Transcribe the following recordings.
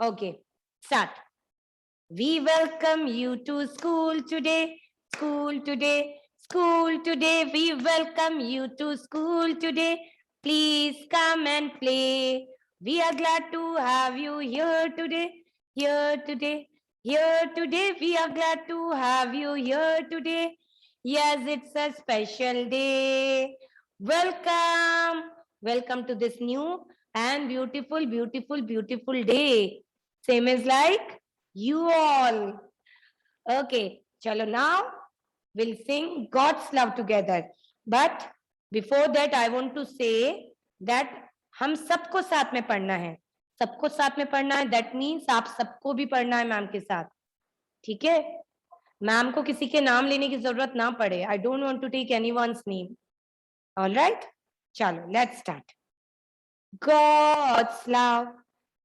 Okay, start. We welcome you to school today, school today, school today. We welcome you to school today. Please come and play. We are glad to have you here today, here today, here today. We are glad to have you here today. Yes, it's a special day. Welcome, welcome to this new and beautiful, beautiful, beautiful day. Same as like you all. Okay, chalo now we'll sing God's love together. But before that, I want to say that हम सबको साथ में पढ़ना है, सबको साथ में पढ़ना है. That means आप सबको भी पढ़ना है मैम के साथ. ठीक है? मैम को किसी के नाम लेने की जरूरत ना पड़े. I don't want to take anyone's name. All right? चलो, let's start. God's love,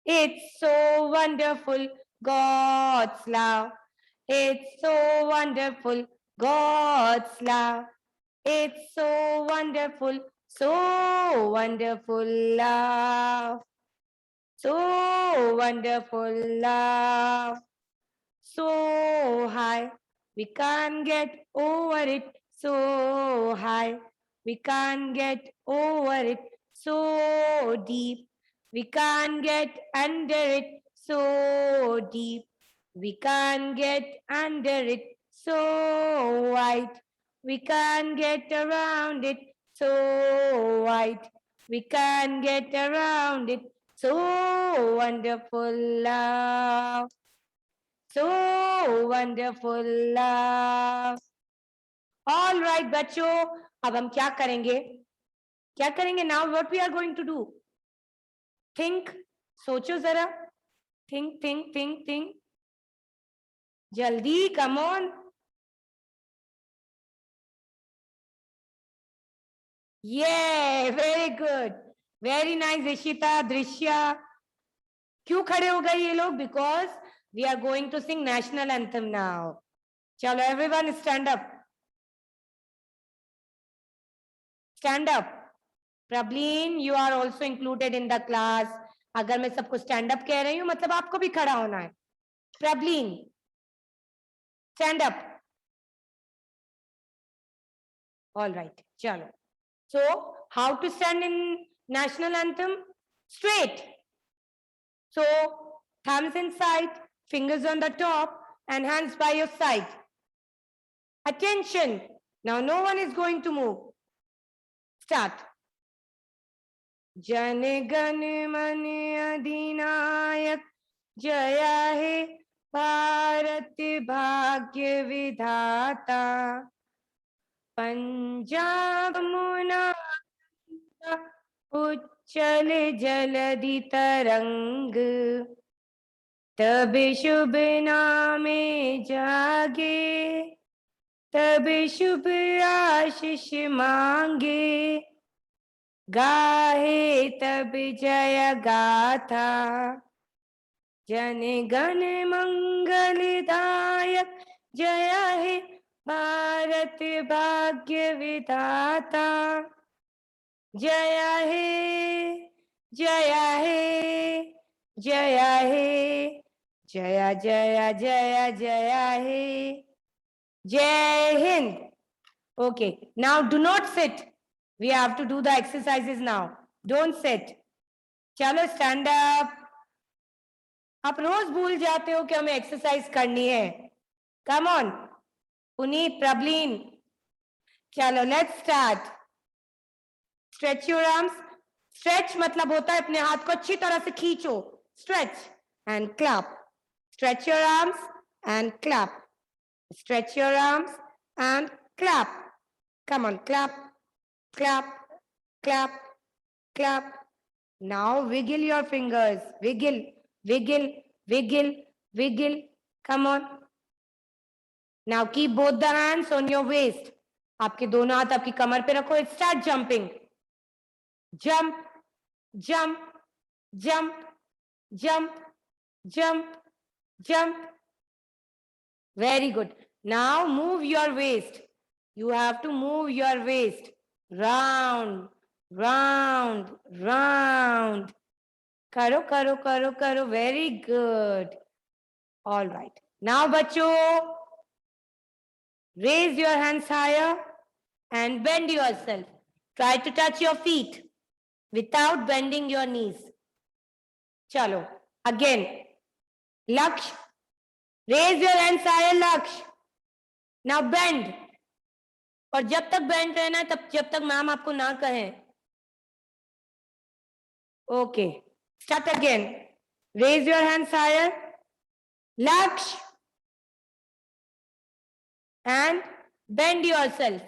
it's so wonderful. God's love, it's so wonderful. God's love, it's so wonderful. So wonderful love. So wonderful love. So high, we can't get over it. So high, we can't get over it. So deep, we can't get under it. So deep, we can't get under it. So wide, we can't get around it. So wide, we can't get around it. So wonderful love. So wonderful love. All right, बच्चों, अब हम क्या करेंगे? क्या करेंगे? Now what we are going to do? Think. सोचो जरा. Think, think, think, think. जल्दी, come on. Yeah, very good. Very nice, Ishita, Drishya. क्यों खड़े हो गए ये लोग? Because we are going to sing national anthem now. चलो, everyone stand up. Stand up. Prableen, you are also included in the class. अगर मैं सबको stand up कह रही हूँ मतलब आपको भी खड़ा होना है. Prableen, stand up. All right, चलो. So, how to stand in national anthem? Straight. So, thumbs inside, fingers on the top, and hands by your side. Attention. Now, no one is going to move. Start. Jana Gana मन अधिनायक जया हे भारत भाग्य विधाता पंजाब मुना उच्चल जलधि तरंग तब शुभ नामे जागे तब शुभ आशीष मांगे गाहे तब जय गाथा जन गण मंगलदायक जय हे भारत भाग्य विधाता जय हे जय हे जय हे जय जय जय जय हे जय Hind. Okay, now do not sit. We have to do the exercises now. Don't sit. चलो stand up. आप रोज भूल जाते हो कि हमें एक्सरसाइज करनी है. Come on. Puneet, Prableen. चलो let's start. Stretch your arms. Stretch मतलब होता है अपने हाथ को अच्छी तरह से खींचो. Stretch and clap. Stretch your arms and clap. Stretch your arms and clap. Come on, clap, clap, clap, clap. Now wiggle your fingers. Wiggle, wiggle, wiggle, wiggle. Come on. Now keep both the hands on your waist. आपके दोनों हाथ आपकी कमर पे रखो. Start jumping. Jump, jump, jump, jump, jump, jump. Very good. Now move your waist. You have to move your waist. Round, round, round. करो करो करो करो, very good. All right, now बच्चों, raise your hands higher and bend yourself. Try to touch your feet without bending your knees. चलो again, Laksh, raise your hands higher, Laksh. Now bend. और जब तक bend रहना है तब जब तक मैम आपको ना कहें. Okay, start again. Raise your hands higher, Laksh, and bend yourself.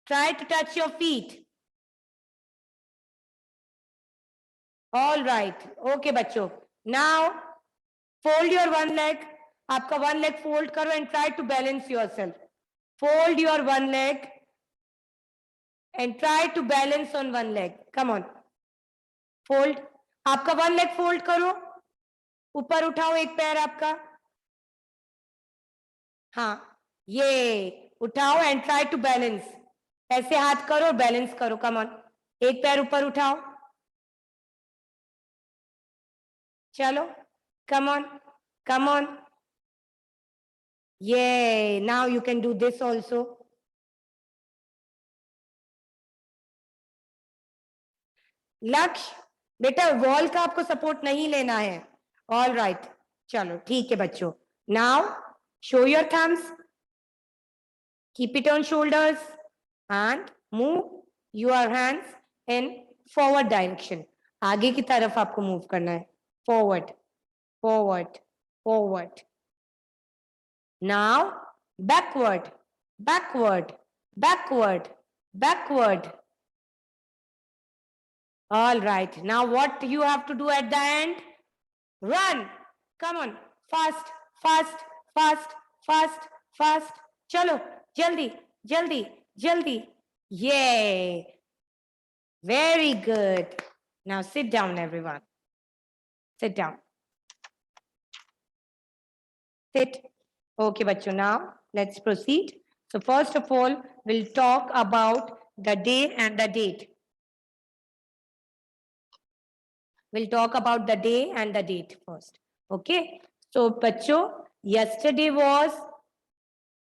Try to touch your feet. All right. Okay बच्चों. Now fold your one leg. आपका one leg fold करो and try to balance yourself. Fold your one leg and try to balance on one leg. Come on. Fold. आपका one leg fold करो. ऊपर उठाओ एक पैर आपका. हाँ, ये उठाओ and try to balance. ऐसे हाथ करो और बैलेंस करो. Come on. एक पैर ऊपर उठाओ. चलो. Come on. Come on. Yeah, now you can do this also. लक्ष्य, बेटा वॉल का आपको सपोर्ट नहीं लेना है. ऑल राइट, चलो ठीक है बच्चों. Now show your thumbs, keep it on shoulders and move your hands in forward direction. आगे की तरफ आपको मूव करना है. Forward forward forward. Now backward backward backward backward. All right. Now what you have to do at the end? Run. Come on. Fast, fast, fast, fast, fast. Chalo. Jaldi, jaldi, jaldi. Yay. Very good. Now sit down, everyone. Sit down. Sit. Okay, bachcho. Now let's proceed. So first of all, we'll talk about the day and the date. We'll talk about the day and the date first. Okay. So, बच्चों, yesterday was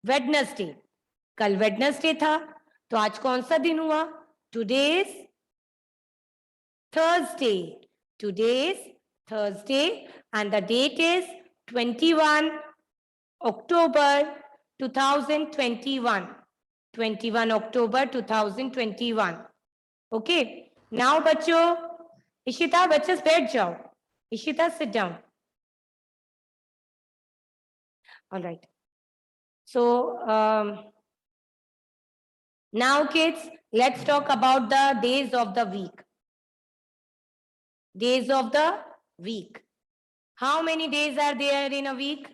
Wednesday. कल Wednesday था. तो आज कौन सा दिन हुआ? Today is Thursday. Today is Thursday and the date is 21 October 2021. 21 October 2021. Okay. Now, बच्चों, Ishita, बच्चे बैठ जाओ. Ishita, sit down. All right. So now kids, let's talk about the days of the week. Days of the week. How many days are there in a week?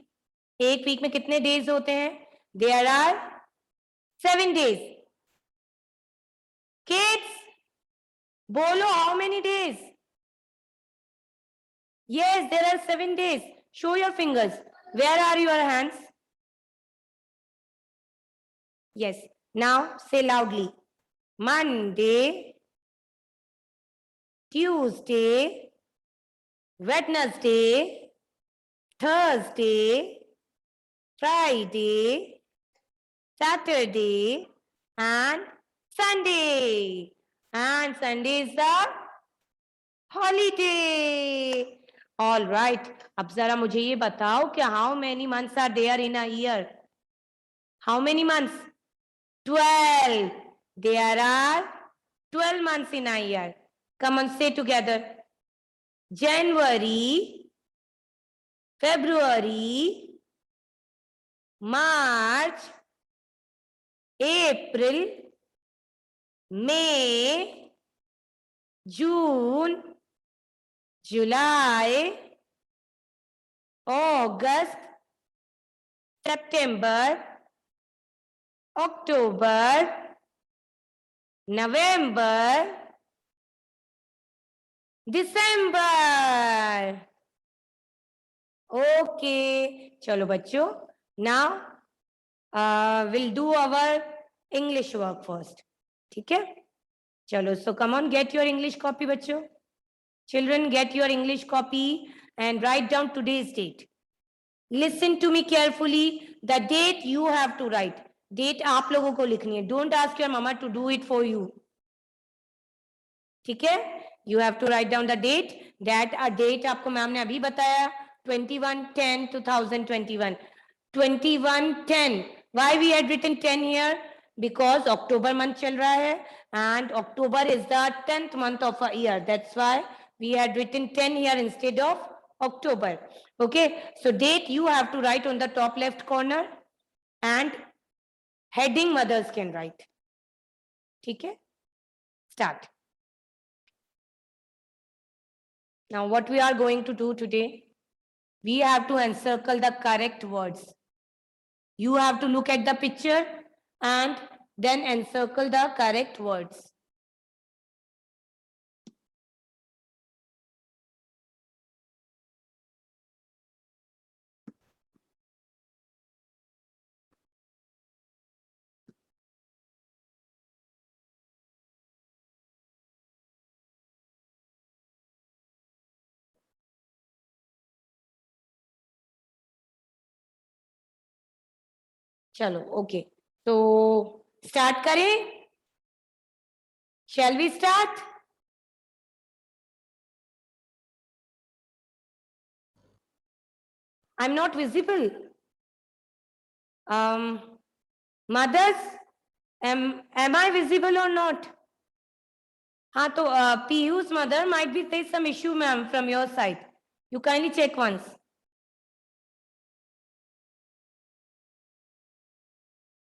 एक week में कितने days होते हैं? There are 7 days. Kids, बोलो how many days? Yes, there are 7 days. Show your fingers. Where are your hands? Yes. Now say loudly. Monday, Tuesday, Wednesday, Thursday, Friday, Saturday, and Sunday. And Sunday is the holiday. All right. अब जरा मुझे ये बताओ कि how many months are there in a year? How many months? 12. There are 12 months in a year. Come on, say together. January, February, March, April, May, June, July, August, September, October, November, December. Okay, chalo bachcho. Now we'll do our English work first. ठीक है? चलो, so come on, get your English copy बच्चों. Children, get your English copy and write down today's date. Listen to me carefully. The date you have to write. Date आप लोगों को लिखनी है. Don't ask your mama to do it for you. ठीक है? You have to write down the date. That a date आपको ma'am ने अभी बताया. 21/10/2021. 21/10. Why we had written 10 here? Because October month चल रहा है and October is the 10th month of a year. That's why we had written 10 here instead of October. Okay, so date you have to write on the top left corner and heading mothers can write. ठीक है? Start. Now what we are going to do today, we have to encircle the correct words. You have to look at the picture and then encircle the correct words. चलो, okay. So start करें? Shall we start? I'm not visible. Mothers, am I visible or not? हाँ तो Piyu's mother might be there some issue, ma'am, from your side. You kindly check once.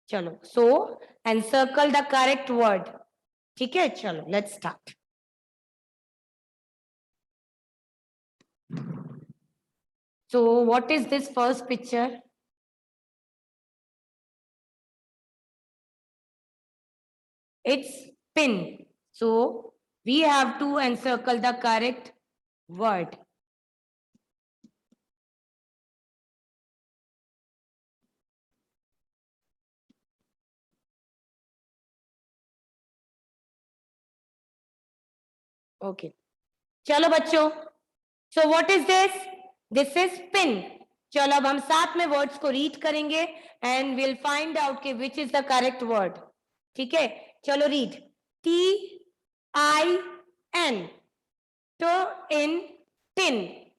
चलो, so encircle the correct word. ठीक है, चलो, let's start. So what is this first picture? It's pin. So we have to encircle the correct word. Okay. चलो बच्चों. So what is this? This is pin. चलो अब हम साथ में words को read करेंगे and we'll find out कि which is the correct word. ठीक है? चलो read. T-I-N. तो in tin.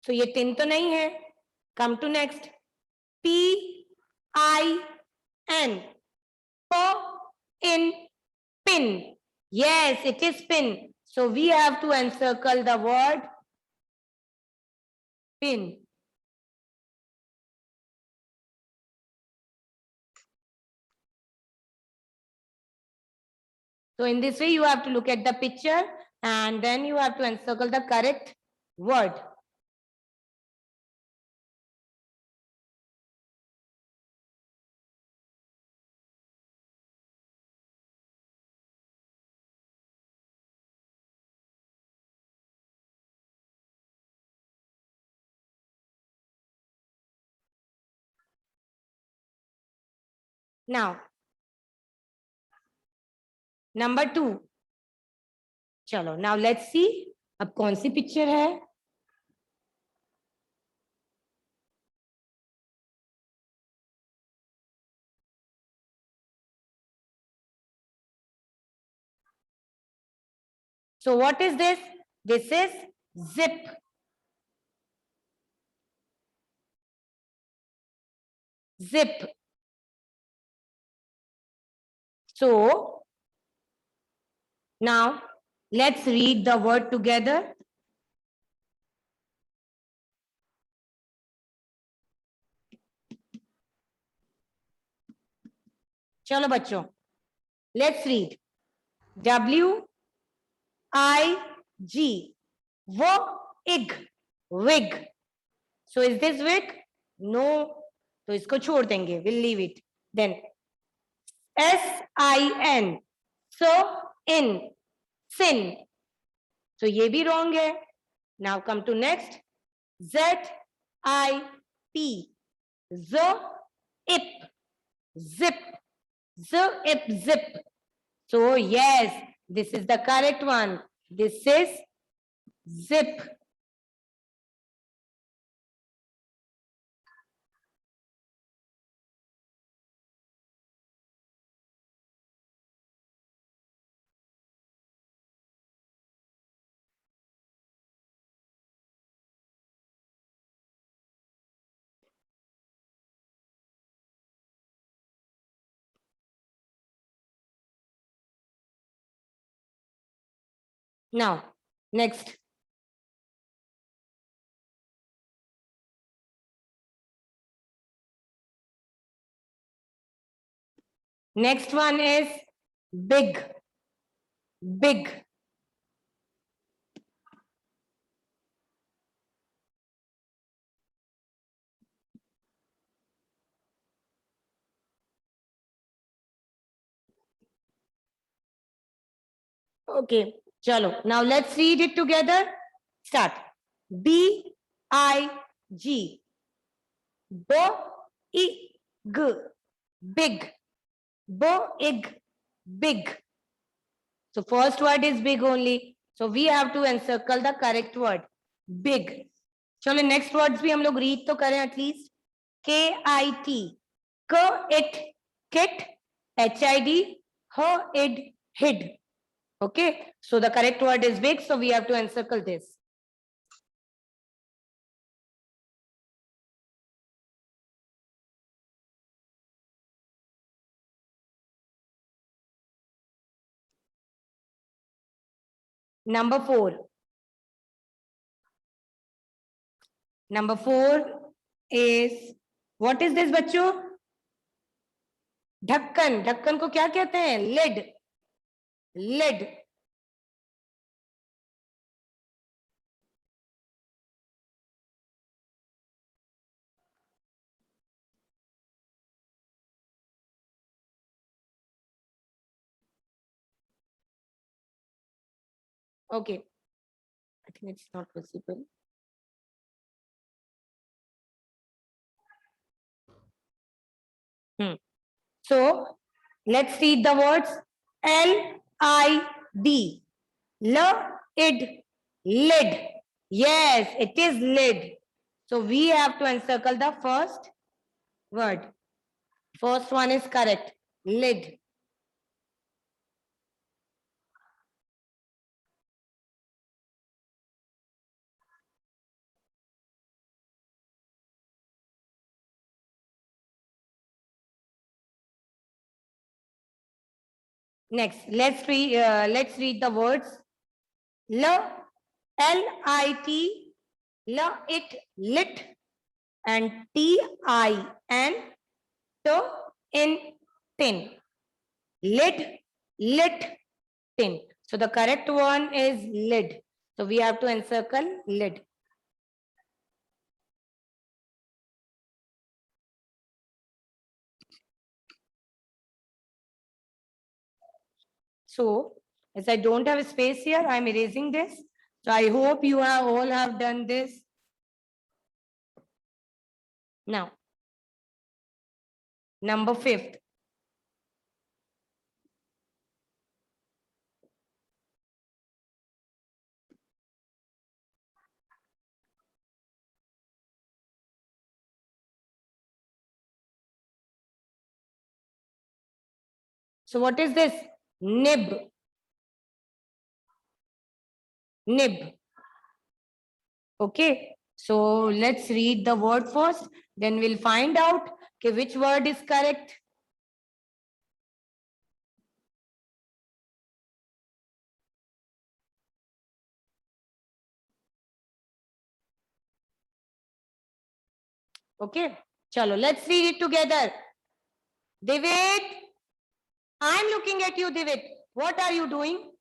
So ये tin तो नहीं है. Come to next. P-I-N. So in pin. Yes, it is pin. So we have to encircle the word pin. So in this way, you have to look at the picture and then you have to encircle the correct word. Now, number 2. चलो, now let's see. अब कौन सी picture है? So what is this? This is zip. Zip. So now let's read the word together. चलो बच्चों, let's read. W-I-G. Wig. Wig. So is this wig? No. तो इसको छोड़ देंगे. We'll leave it. Then S-I-N. So in. Sin. So ये भी wrong है. Now come to next. Z-I-P. Zip. Zip. Zip. So yes, this is the correct one. This is zip. Now, next. Next one is big. Big. Okay, chalo. Now let's read it together. Start. B-I-G. Bo-I-G. Big. Bo-ig. Big. So first word is big only. So we have to encircle the correct word. Big. चलो next words भी हम लोग read तो करें at least. K-I-T. K-it. Kit. H-I-D. H-id. Hid. Okay. So the correct word is big. So we have to encircle this. Number 4. Number 4 is, what is this बच्चों? ढक्कन. ढक्कन को क्या कहते हैं? Lid. Lid. Okay. I think it's not possible. So let's read the words. L-I-D. L-id. Lid. Yes, it is lid. So we have to encircle the first word. First one is correct. Lid. Next, let's read the words. L-I-T. L-it. Lit. And T-I-N. In tin. Lid. Lit. Tin. So the correct one is lid. So we have to encircle lid. So as I don't have a space here, I'm erasing this. So I hope you all have done this. Now, number 5th. So what is this? Nib. Nib. Okay. So let's read the word first. Then we'll find out which word is correct. Okay. Chalo, let's read it together. David, I'm looking at you, David. What are you doing?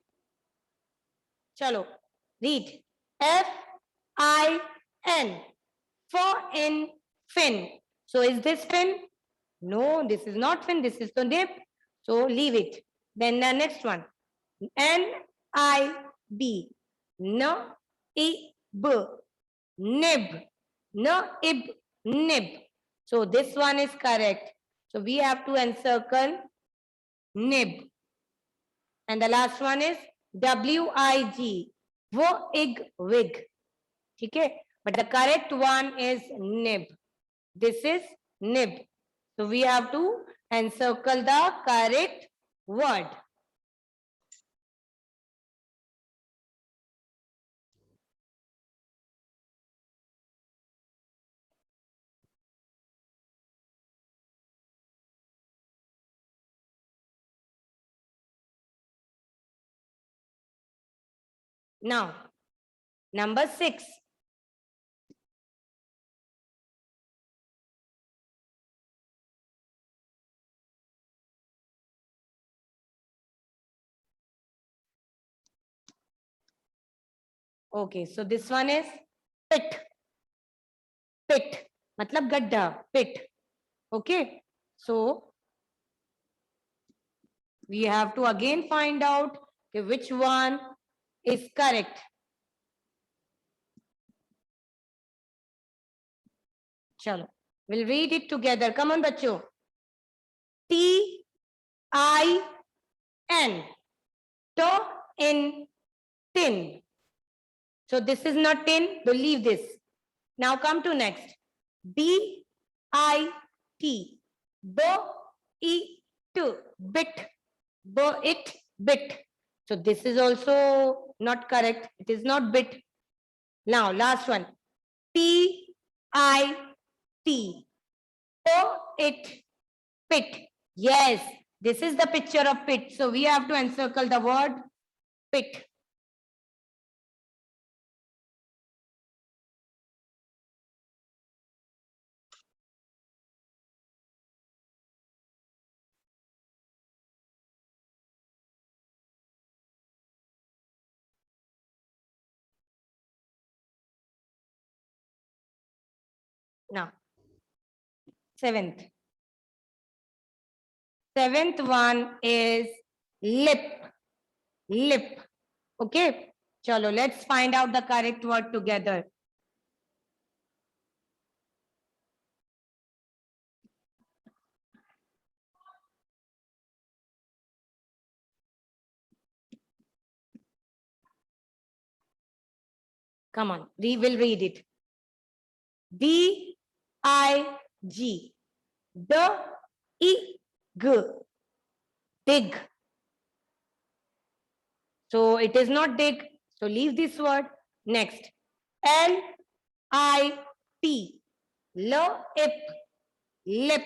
Chalo, read. F-I-N. For in fin. So is this fin? No, this is not fin. This is the nib. So leave it. Then the next one. N-I-B. No, I-B. Nib. No, ib. Nib. So this one is correct. So we have to encircle nib. And the last one is W-I-G. वो इग wig, ठीक है, but the correct one is nib. This is nib. So we have to encircle the correct word. Now, number 6. Okay, so this one is pit. Pit मतलब गड्ढा, pit. Okay, so we have to again find out which one is correct. Chalo, we'll read it together. Come on, बच्चों. T-I-N. To in tin. So this is not tin. We'll leave this. Now come to next. B-I-T. Bo-E-T. Bit. Bo-it. Bit. So this is also not correct. It is not bit. Now last one. P-I-T. Po-it. Pit. Yes. This is the picture of pit. So we have to encircle the word pit. Now, seventh one is lip. Lip. Okay. Chalo, let's find out the correct word together. Come on, we will read it. D-I-G. D-I-G. Dig. So it is not dig. So leave this word. Next. L-I-P. Lip. Lip.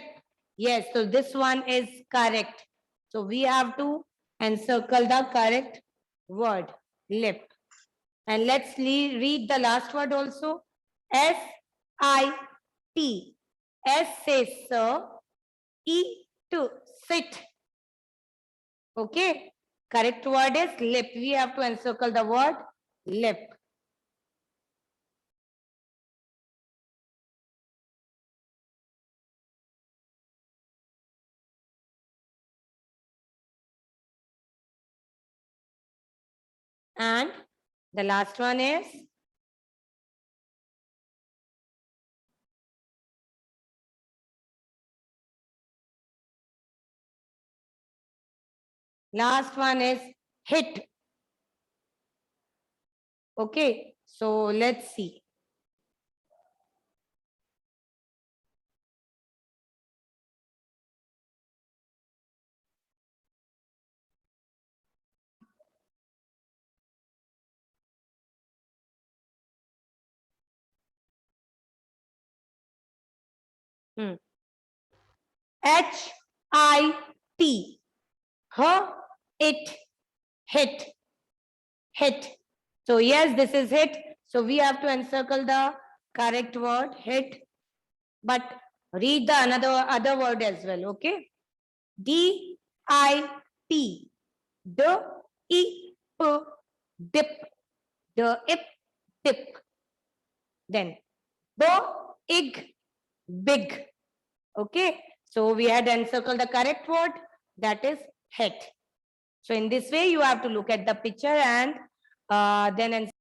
Yes, so this one is correct. So we have to encircle the correct word. Lip. And let's read the last word also. S-I-T. S says sir. E to sit. Okay. Correct word is lip. We have to encircle the word lip. And the last one is hit. Okay, so let's see. H-I-T. Her, it, hit. Hit. So yes, this is hit. So we have to encircle the correct word, hit. But read the other word as well, okay? D-I-P. D-I-P. Dip. D-I-P. Dip. Then bo-ig. Big. Okay. So we had encircled the correct word, that is hit. So in this way, you have to look at the picture and then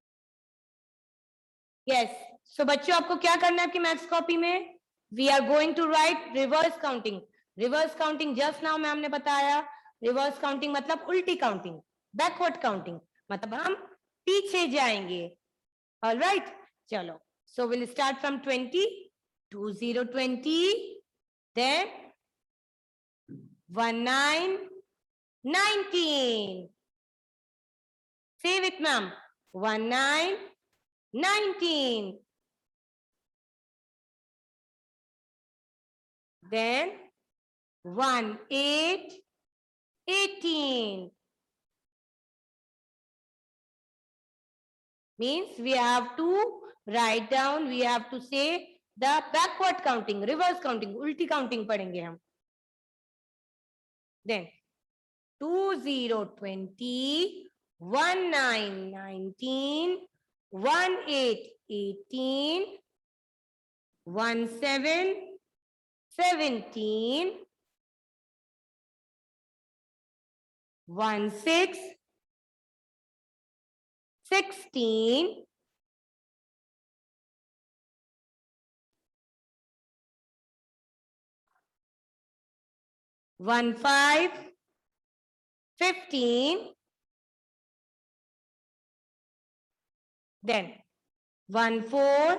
yes. So बच्चों आपको क्या करना है आपकी maths copy में? We are going to write reverse counting. Reverse counting just now ma'am ने बताया. Reverse counting मतलब उल्टी counting, backward counting. मतलब हम पीछे जाएंगे. All right, चलो. So we'll start from 20. 2020. Then 1919. Say with ma'am. 1919. Then 1818. Means we have to write down, we have to say the backward counting, reverse counting, ulti counting padenge hum. Then 2020, 1919, 1818, 1717, 16, 15, then 14,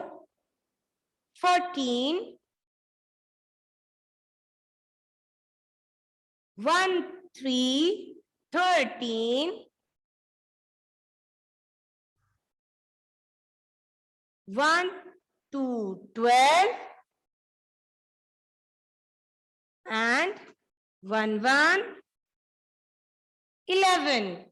13, 1 to 12 and 11.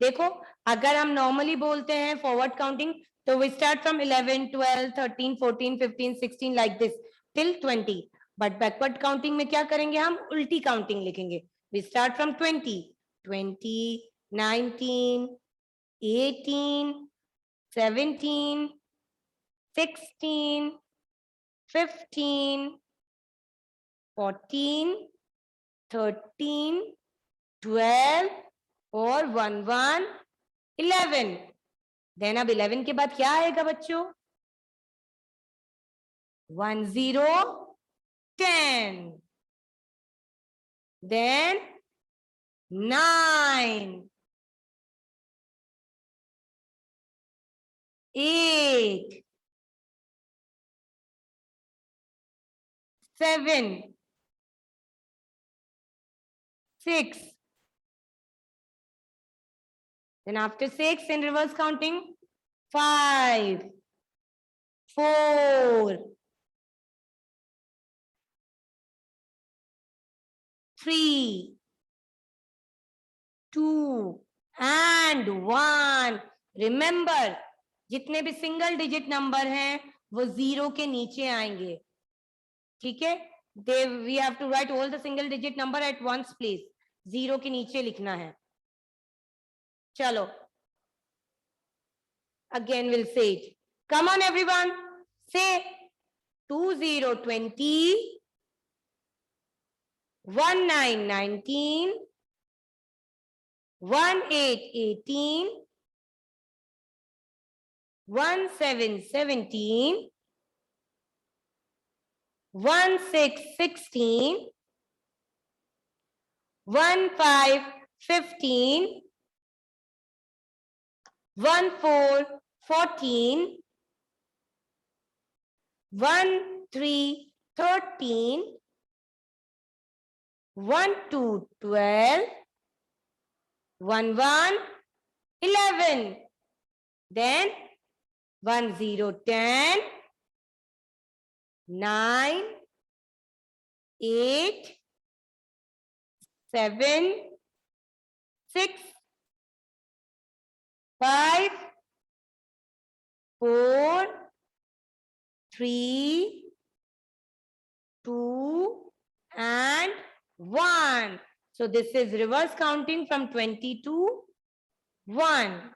देखो अगर हम normally बोलते हैं forward counting तो we start from 11, 12, 13, 14, 15, 16 like this till 20. But backward counting में क्या करेंगे हम उल्टी काउंटिंग लिखेंगे. वी स्टार्ट फ्रॉम 20, 19, 18, 17, 16, 15, 14, 13, 12 और 11. देन अब 11 के बाद क्या आएगा बच्चों? 10, 10. Then 9, 8, 7, 6. Then after 6 in reverse counting, 5, 4, 3, 2 and 1. Remember, जितने भी सिंगल डिजिट नंबर हैं वो 0 के नीचे आएंगे. ठीक है, we have to write all the single digit number at once please. 0 के नीचे लिखना है. चलो, again we'll say it. Come on everyone, say 2020, 1919, 1818, 1717, 1616, 1515, 1414, 1313, 12, 11. Then 10, 9, 8, 7, 6, 5, 4, 3, 2 and 1. So this is reverse counting from 20 to 1.